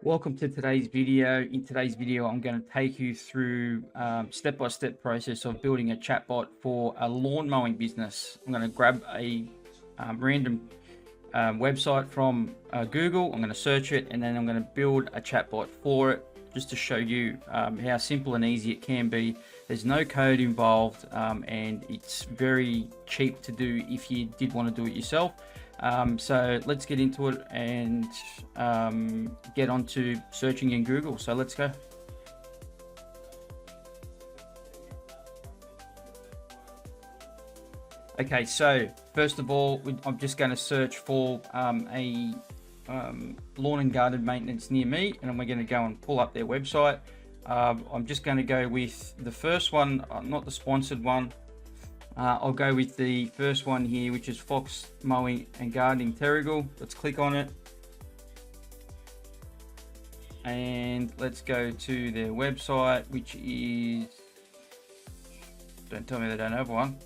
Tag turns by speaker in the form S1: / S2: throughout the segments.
S1: Welcome to today's video. In today's video, I'm going to take you through step-by-step process of building a chatbot for a lawn mowing business. I'm going to grab a random website from Google. I'm going to search it, and then I'm going to build a chatbot for it, just to show you how simple and easy it can be. There's no code involved, and it's very cheap to do if you did want to do it yourself. So let's get into it and get onto searching in Google. So let's go. Okay, so first of all, I'm just going to search for a lawn and garden maintenance near me, and we're going to go and pull up their website. I'm just going to go with the first one, not the sponsored one. I'll go with the first one here, which is Fox Mowing and Gardening Terrigal. Let's click on it. And let's go to their website, which is... Don't tell me they don't have one.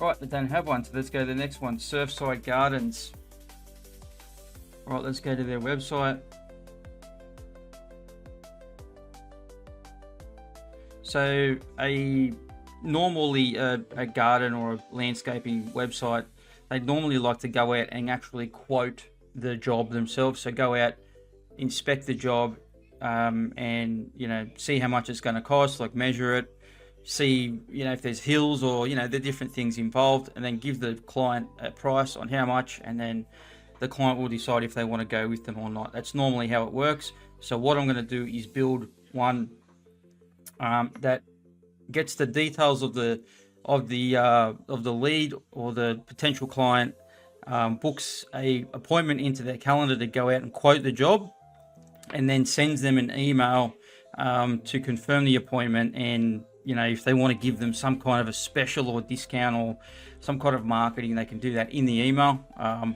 S1: Right, they don't have one, so let's go to the next one, Surfside Gardens. Right, let's go to their website. So normally a garden or a landscaping website, they normally like to go out and actually quote the job themselves. So go out, inspect the job, and see how much it's going to cost, like measure it, see if there's hills or the different things involved, and then give the client a price on how much, and then the client will decide if they want to go with them or not. That's normally how it works. So what I'm going to do is build one that gets the details of the lead or the potential client, books a appointment into their calendar to go out and quote the job, and then sends them an email to confirm the appointment. And if they want to give them some kind of a special or discount or some kind of marketing, they can do that in the email.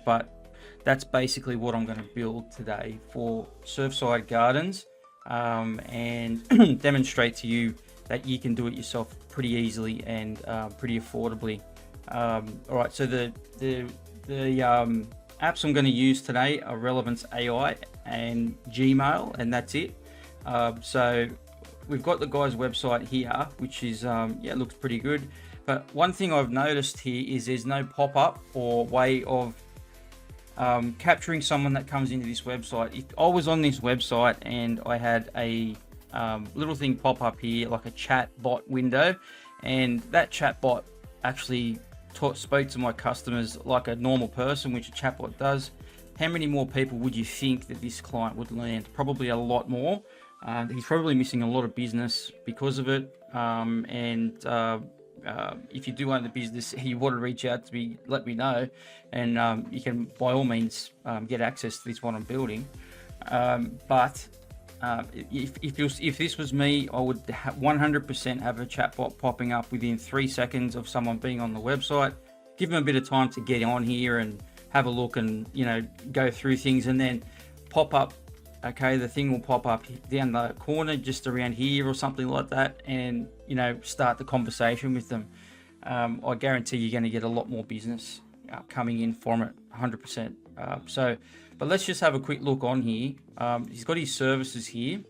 S1: But that's basically what I'm going to build today for Surfside Gardens, and demonstrate to you that you can do it yourself pretty easily and pretty affordably. All right, so the apps I'm going to use today are Relevance AI and Gmail, and that's it. So we've got the guy's website here, which is it looks pretty good. But one thing I've noticed here is there's no pop-up or way of capturing someone that comes into this website. If I was on this website and I had a little thing pop up here, like a chat bot window, and that chat bot actually spoke to my customers like a normal person, which a chatbot does, how many more people would you think that this client would land? Probably a lot more. He's probably missing a lot of business because of it. If you do own the business, you want to reach out to me, let me know, and you can by all means get access to this one I'm building. If this was me, I would 100% have a chatbot popping up within 3 seconds of someone being on the website. Give them a bit of time to get on here and have a look and go through things, and then pop up. Okay, the thing will pop up down the corner just around here or something like that, and start the conversation with them. I guarantee you're going to get a lot more business coming in from it, 100%. But let's just have a quick look on here. He's got his services here.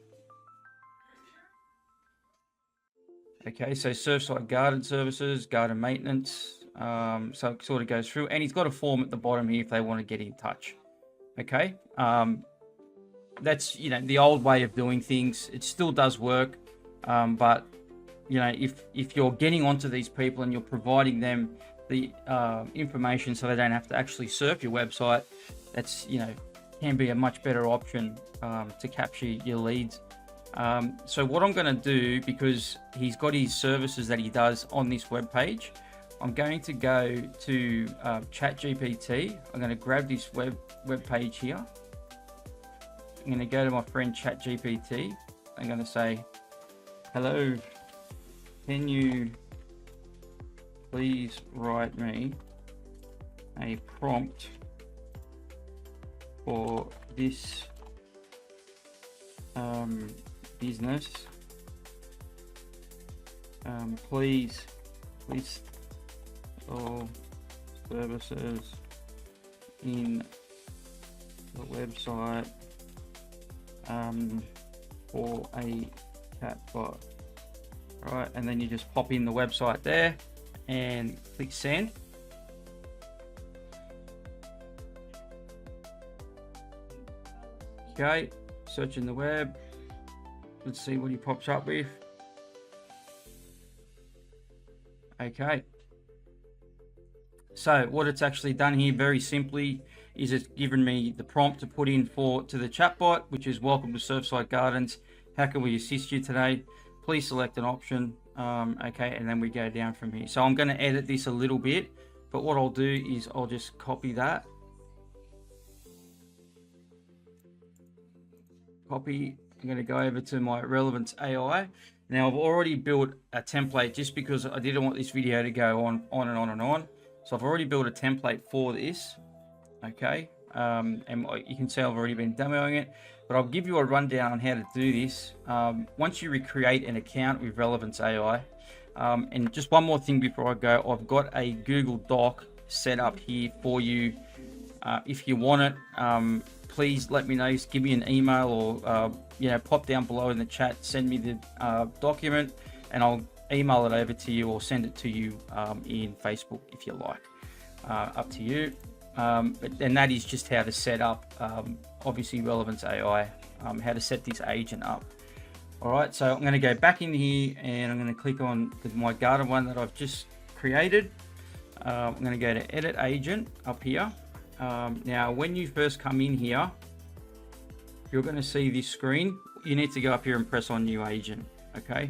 S1: Okay, so Surfside Garden Services, Garden Maintenance. So it sort of goes through, and he's got a form at the bottom here if they want to get in touch. Okay. That's the old way of doing things. It still does work, but if you're getting onto these people and you're providing them the information so they don't have to actually surf your website, that's can be a much better option to capture your leads. So what I'm going to do, because he's got his services that he does on this web page, I'm going to go to ChatGPT. I'm going to grab this web page here. I'm going to go to my friend ChatGPT. I'm going to say, hello, can you please write me a prompt for this business? Please all services in the website for a chatbot. All right, and then you just pop in the website there and click send. Okay, search in the web. Let's see what he pops up with. Okay. So what it's actually done here very simply is it's given me the prompt to put in to the chatbot, which is welcome to Surfside Gardens. How can we assist you today? Please select an option. Okay, and then we go down from here. So I'm going to edit this a little bit, but what I'll do is I'll just copy that. Copy. I'm going to go over to my Relevance AI. Now I've already built a template just because I didn't want this video to go on and on and on. So I've already built a template for this. Okay, and you can see I've already been demoing it, but I'll give you a rundown on how to do this. Once you recreate an account with Relevance AI, and just one more thing before I go, I've got a Google Doc set up here for you. If you want it, please let me know. Just give me an email or pop down below in the chat, send me the document, and I'll email it over to you or send it to you in Facebook if you like. Up to you. But then that is just how to set up, obviously Relevance AI, how to set this agent up. All right, so I'm going to go back in here and I'm going to click on my garden one that I've just created. I'm going to go to edit agent up here. Now, when you first come in here, you're going to see this screen. You need to go up here and press on new agent. Okay.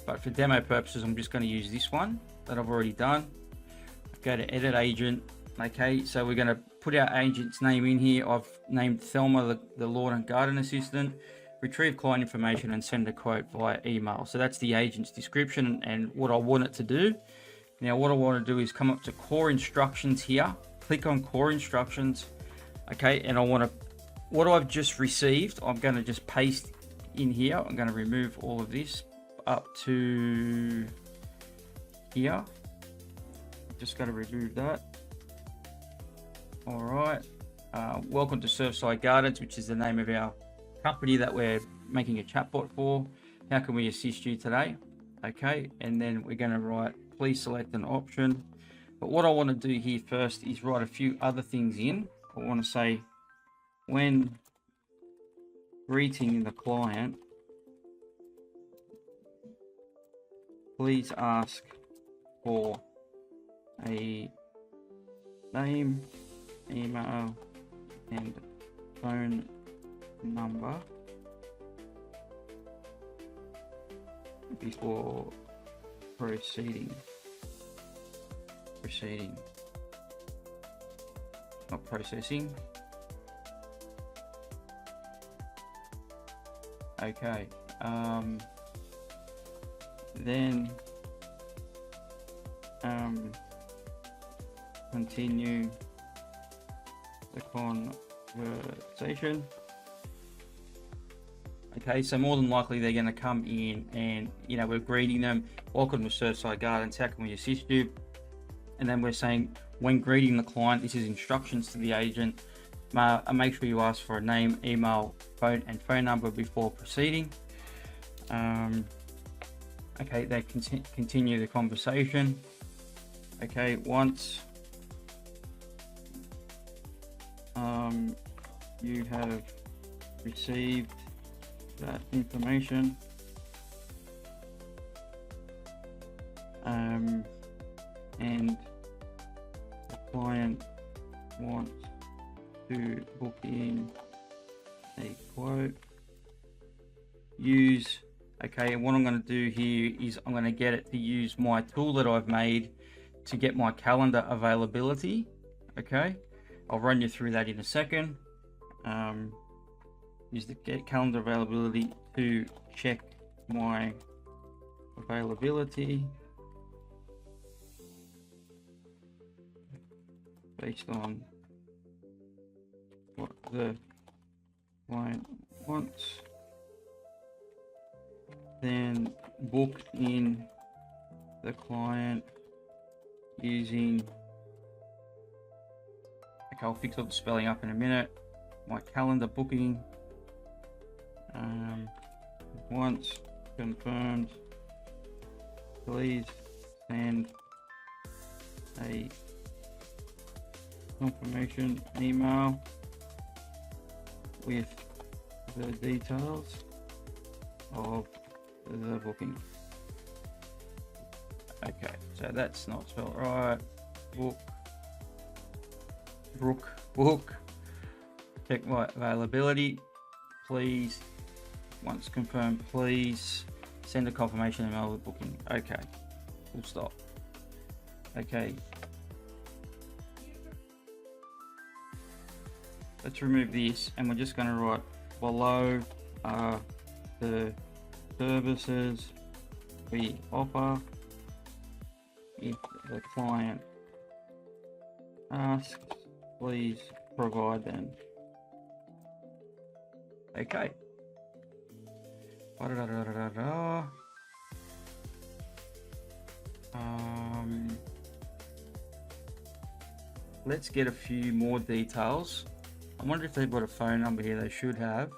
S1: But for demo purposes, I'm just going to use this one that I've already done. Go to edit agent. Okay, so we're going to put our agent's name in here. I've named Thelma the lawn and garden assistant. Retrieve client information and send a quote via email. So that's the agent's description and what I want it to do. Now what I want to do is come up to core instructions here. Click on core instructions. Okay, and I want to, what I've just received, I'm going to just paste in here. I'm going to remove all of this up to here. Just got to remove that. All right. Welcome to Surfside Gardens, which is the name of our company that we're making a chatbot for. How can we assist you today? Okay, and then we're going to write, please select an option. But what I want to do here first is write a few other things in. I want to say, when greeting the client, please ask for a name, email, and phone number before proceeding, not processing. Okay, then continue the conversation. Okay, so more than likely they're going to come in and, we're greeting them. Welcome to Surfside Gardens. How can we assist you? And then we're saying, when greeting the client, this is instructions to the agent. Make sure you ask for a name, email, phone, and phone number before proceeding. Okay, they continue the conversation. Okay, once you have received that information, and the client wants to book in a quote, use, okay, and what I'm going to do here is I'm going to get it to use my tool that I've made to get my calendar availability. Okay, I'll run you through that in a second. Use the get calendar availability to check my availability based on what the client wants. Then book in the client using Okay, I'll fix all the spelling up in a minute. My calendar booking. Once confirmed, please send a confirmation email with the details of the booking. Okay, so that's not spelled right. Book. Check my availability. Please, once confirmed, please send a confirmation email with booking. Okay, full stop. Okay. Let's remove this, and we're just going to write below are the services we offer if the client asks, please provide them. Okay. Let's get a few more details. I wonder if they've got a phone number here. They should have.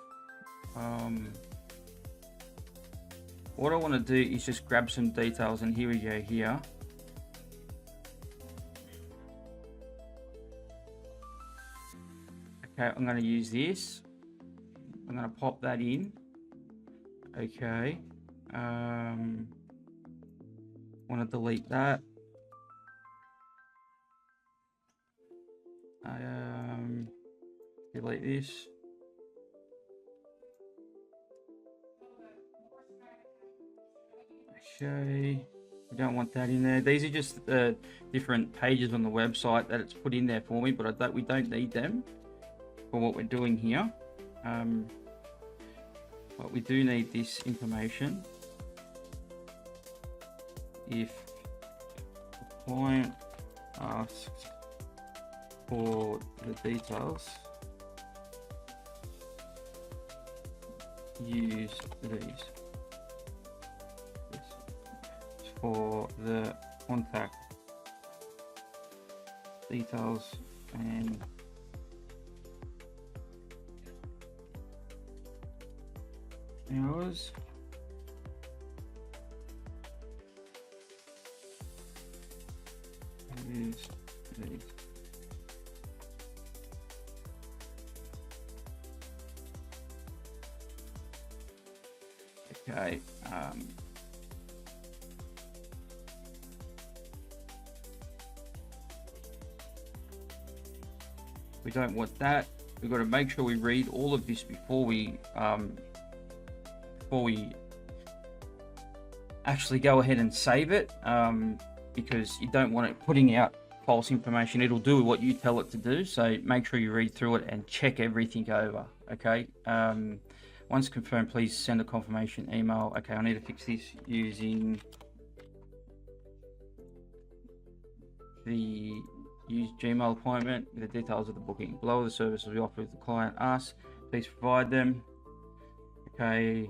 S1: What I want to do is just grab some details, and here we go here. Okay, I'm going to use this. I'm going to pop that in. Okay. Want to delete that. Delete this. Okay, we don't want that in there. These are just different pages on the website that it's put in there for me, but we don't need them for what we're doing here. But we do need this information. If the client asks for the details, use these. For the contact details and hours. Use these. Okay. We don't want that. We've got to make sure we read all of this before we actually go ahead and save it, because you don't want it putting out false information. It'll do what you tell it to do, so make sure you read through it and check everything over. Okay. Once confirmed, please send a confirmation email. Okay, I need to fix this using the use Gmail appointment with the details of the booking. Below the services we offer if the client asks, please provide them. Okay.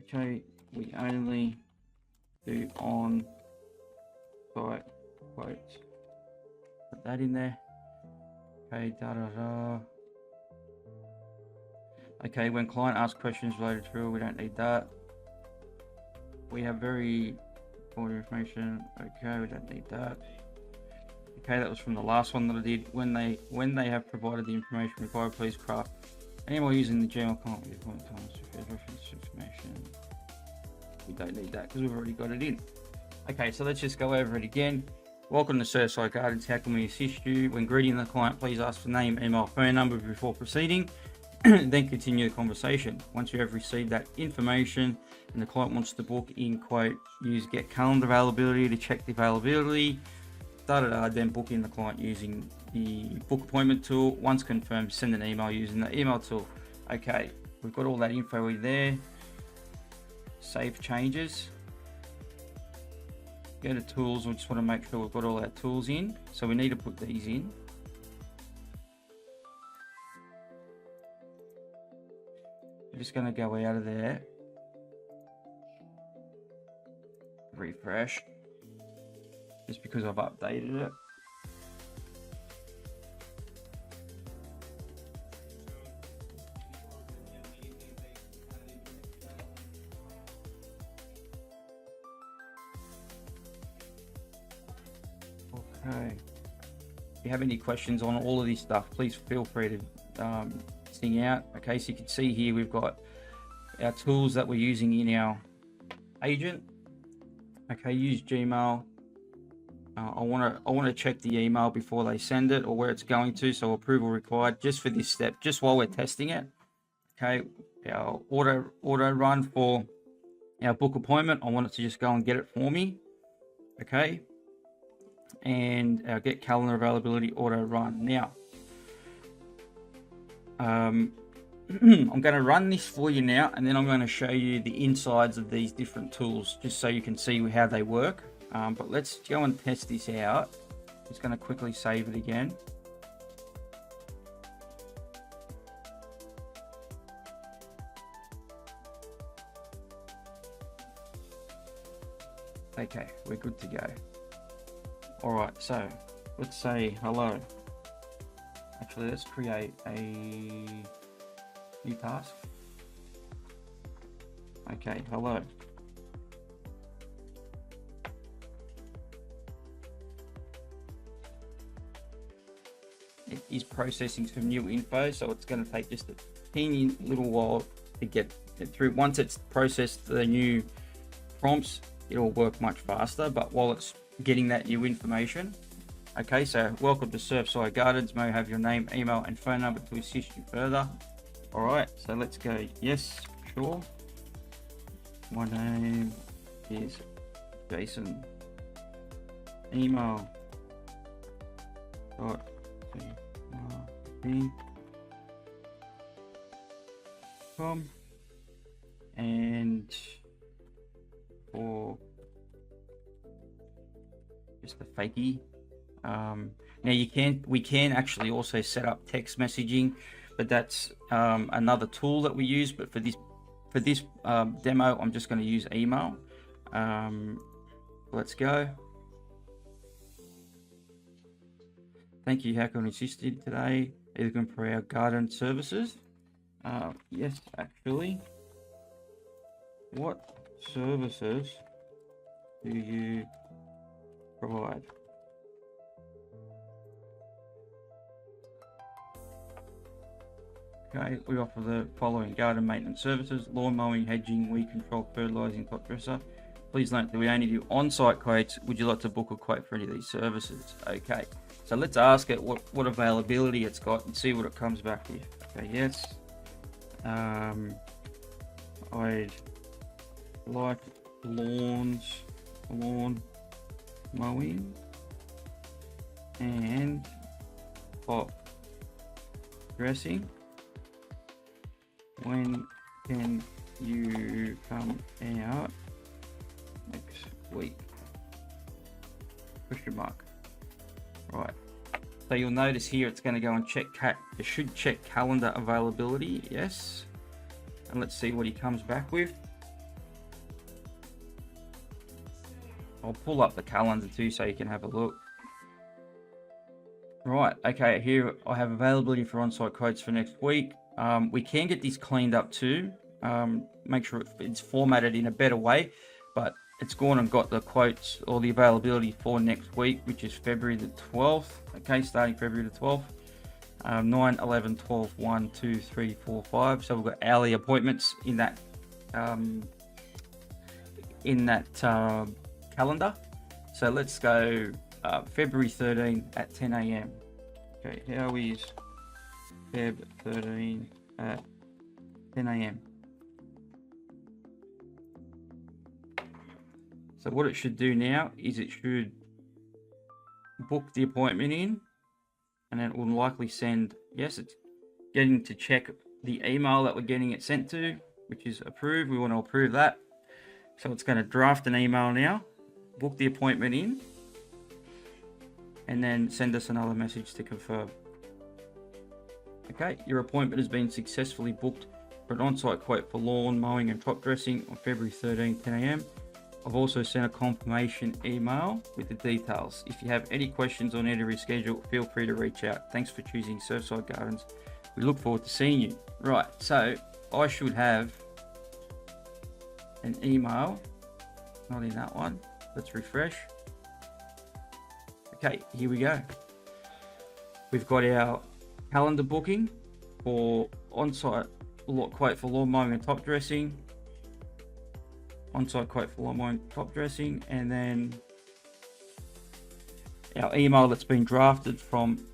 S1: Okay, we only do on-site quotes. Put that in there. Okay, Okay, when client asks questions related to it, we don't need that. We have very important information. Okay, we don't need that. Okay, that was from the last one that I did. When they have provided the information required, please craft any more using the Gmail account with reference information. We don't need that because we've already got it in. Okay, so let's just go over it again. Welcome to Surfside Gardens. How can we assist you? When greeting the client, please ask for name, email, phone number before proceeding. Then continue the conversation. Once you have received that information and the client wants to book in quote, use get calendar availability to check the availability. Then book in the client using the book appointment tool. Once confirmed, send an email using the email tool. Okay, we've got all that info in there. Save changes. Go to tools. We just want to make sure we've got all our tools in. So we need to put these in. I'm just going to go out of there. refresh, just because I've updated it. Okay. If you have any questions on all of this stuff, please feel free to sing out. Okay, so you can see here we've got our tools that we're using in our agent. Okay, use Gmail. I want to check the email before they send it or where it's going to, so approval required just for this step, just while we're testing it. Okay, our auto run for our book appointment, I want it to just go and get it for me. Okay, and our get calendar availability auto run. Now I'm going to run this for you now, and then I'm going to show you the insides of these different tools just so you can see how they work. But let's go and test this out. Just going to quickly save it again. Okay, we're good to go. All right, so let's say hello. Actually, let's create a new task. Okay, hello. It is processing some new info, so it's going to take just a teeny little while to get it through. Once it's processed the new prompts, it'll work much faster, but while it's getting that new information. Okay, so welcome to Surfside Gardens. May I have your name, email, and phone number to assist you further. All right, so let's go. Yes, sure. My name is Jason. Email. .com and for just a fakie. Now we can actually also set up text messaging, but that's another tool that we use. But for this demo, I'm just going to use email. Let's go. Thank you. How can I assist you today? Are you looking for our garden services? Yes, actually. What services do you provide? Okay, we offer the following garden maintenance services: lawn mowing, hedging, weed control, fertilizing, top dresser. Please note that we only do on-site quotes. Would you like to book a quote for any of these services? Okay, so let's ask it what availability it's got and see what it comes back with. Okay, yes. I'd like lawn mowing and top dressing. When can you come out next week? Question mark. Right. So you'll notice here it's going to go and check it should check calendar availability. Yes. And let's see what he comes back with. I'll pull up the calendar too so you can have a look. Right. Okay. Here I have availability for on-site quotes for next week. We can get this cleaned up too. Make sure it's formatted in a better way, but it's gone and got the quotes or the availability for next week, which is February the 12th. Okay, starting February the 12th. 9, 11, 12, 1, 2, 3, 4, 5. So we've got hourly appointments in that calendar. So let's go February 13 at 10 a.m. Okay, how is Feb 13 at 10 a.m. So what it should do now is it should book the appointment in, and then it will likely send, yes, it's getting to check the email that we're getting it sent to, which is approved. We want to approve that. So it's going to draft an email now, book the appointment in, and then send us another message to confirm. Okay, your appointment has been successfully booked for an on-site quote for lawn mowing and top dressing on February 13, 10 a.m. I've also sent a confirmation email with the details. If you have any questions on how to reschedule, feel free to reach out. Thanks for choosing Surfside Gardens. We look forward to seeing you. Right, so I should have an email, not in that one. Let's refresh. Okay, here we go. We've got our calendar booking for on-site quote for lawn mowing and top dressing. On-site quote for lawn mowing and top dressing, and then our email that's been drafted from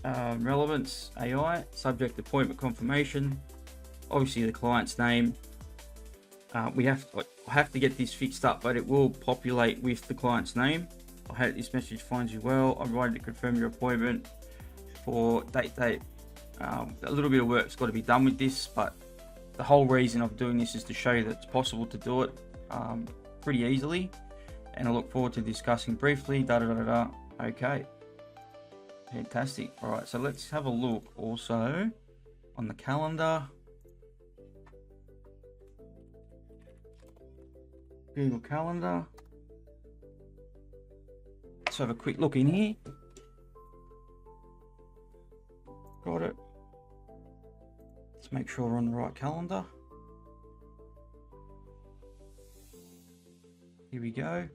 S1: Relevance AI, subject appointment confirmation, obviously the client's name. I have to get this fixed up, but it will populate with the client's name. I hope this message finds you well. I'm writing to confirm your appointment for date. A little bit of work's got to be done with this, but the whole reason of doing this is to show you that it's possible to do it pretty easily, and I look forward to discussing briefly. Okay, fantastic. All right, so let's have a look also on the calendar. Google Calendar. Let's have a quick look in here. Got it. Let's make sure we're on the right calendar. Here we go.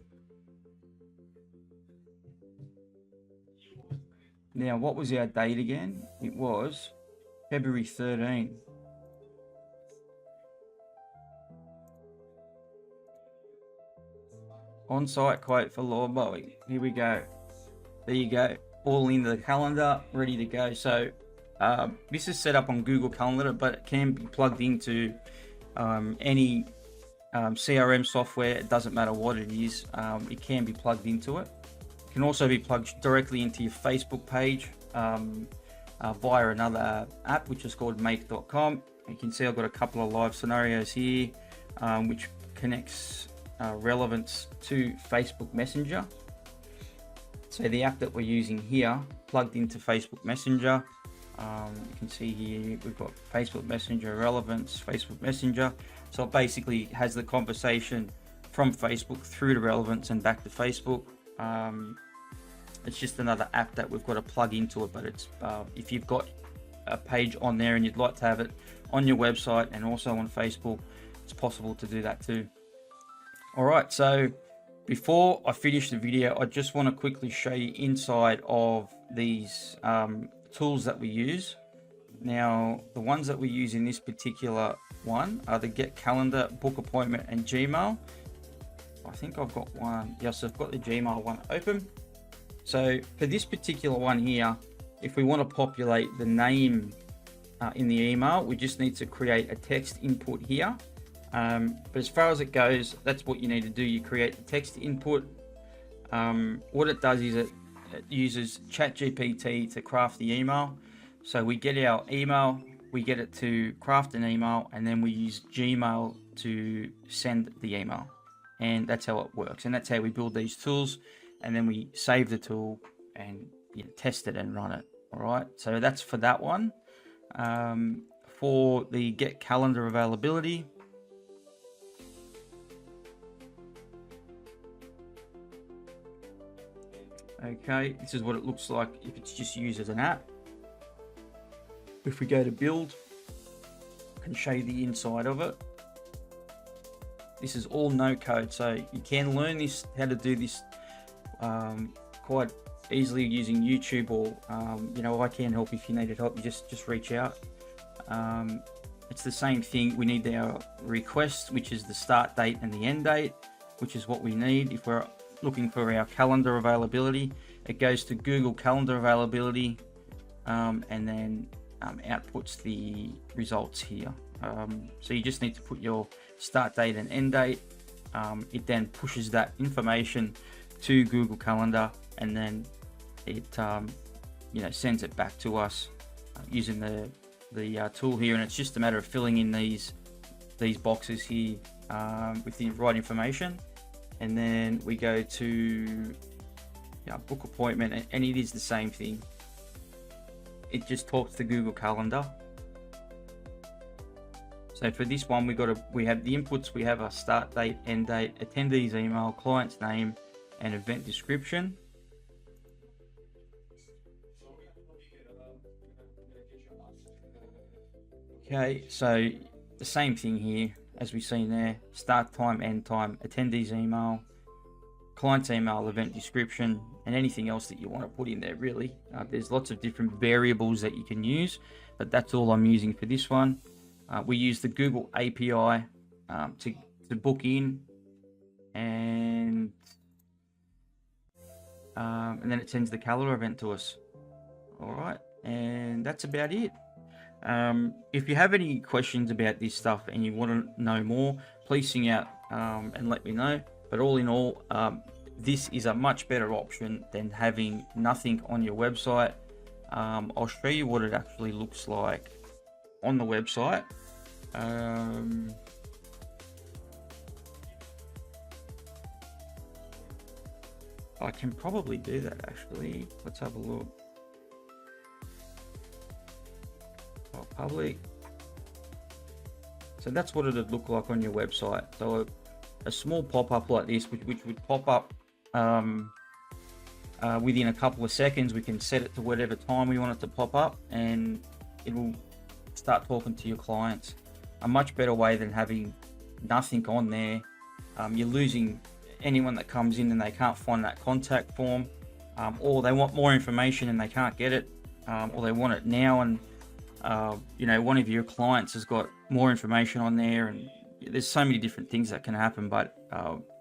S1: Now, what was our date again? It was February 13. On-site quote for lawn mowing. Here we go. There you go. All in the calendar, ready to go. So this is set up on Google Calendar, but it can be plugged into any CRM software. It doesn't matter what it is. It can be plugged into it. It can also be plugged directly into your Facebook page via another app, which is called make.com. You can see I've got a couple of live scenarios here, which connects Relevance to Facebook Messenger. So the app that we're using here plugged into Facebook Messenger. You can see here we've got Facebook Messenger, Relevance, Facebook Messenger. So it basically has the conversation from Facebook through to Relevance and back to Facebook. It's just another app that we've got to plug into it, but it's if you've got a page on there and you'd like to have it on your website and also on Facebook, it's possible to do that too. All right, so before I finish the video, I just want to quickly show you inside of these tools that we use. Now, the ones that we use in this particular one are the Get Calendar, Book Appointment, and Gmail. I think I've got one. Yes, I've got the Gmail one open. So for this particular one here, if we want to populate the name in the email, we just need to create a text input here. But as far as it goes, that's what you need to do. You create the text input. What it does is it uses ChatGPT to craft the email. So we get our email, we get it to craft an email, and then we use Gmail to send the email. And that's how it works. And that's how we build these tools. And then we save the tool and test it and run it. All right. So that's for that one. For the Get Calendar Availability, okay, this is what it looks like if it's just used as an app. If we go to build, I can show you the inside of it. This is all no code, so you can learn this, how to do this quite easily using YouTube, or I can help if you needed help. You just reach out. It's the same thing. We need our request, which is the start date and the end date, which is what we need if we're looking for our calendar availability. It goes to Google Calendar Availability and then outputs the results here. So you just need to put your start date and end date. It then pushes that information to Google Calendar, and then it sends it back to us using the tool here. And it's just a matter of filling in these boxes here with the right information. And then we go to book appointment, and it is the same thing. It just talks to Google Calendar. So for this one, we have the inputs. We have a start date, end date, attendee's email, client's name, and event description. Okay, so the same thing here as we've seen there: start time, end time, attendee's email, client's email, event description, and anything else that you want to put in there. Really, there's lots of different variables that you can use, but that's all I'm using for this one. We use the Google API to book in, and then it sends the calendar event to us. All right, and that's about it. If you have any questions about this stuff and you want to know more, please sing out and let me know. But all in all, this is a much better option than having nothing on your website. I'll show you what it actually looks like on the website. I can probably do that actually. Let's have a look. Public. So that's what it would look like on your website. So a small pop-up like this, which would pop up within a couple of seconds. We can set it to whatever time we want it to pop up, and it will start talking to your clients. A much better way than having nothing on there. You're losing anyone that comes in and they can't find that contact form, or they want more information and they can't get it, or they want it now, and one of your clients has got more information on there, and there's so many different things that can happen. But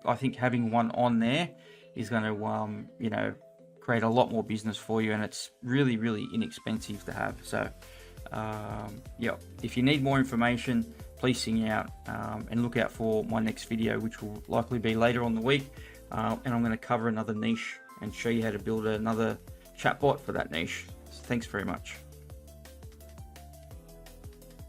S1: I think having one on there is going to create a lot more business for you, and it's really, really inexpensive to have. So if you need more information, please sing out, and look out for my next video, which will likely be later on the week, and I'm going to cover another niche and show you how to build another chatbot for that niche. Thanks very much.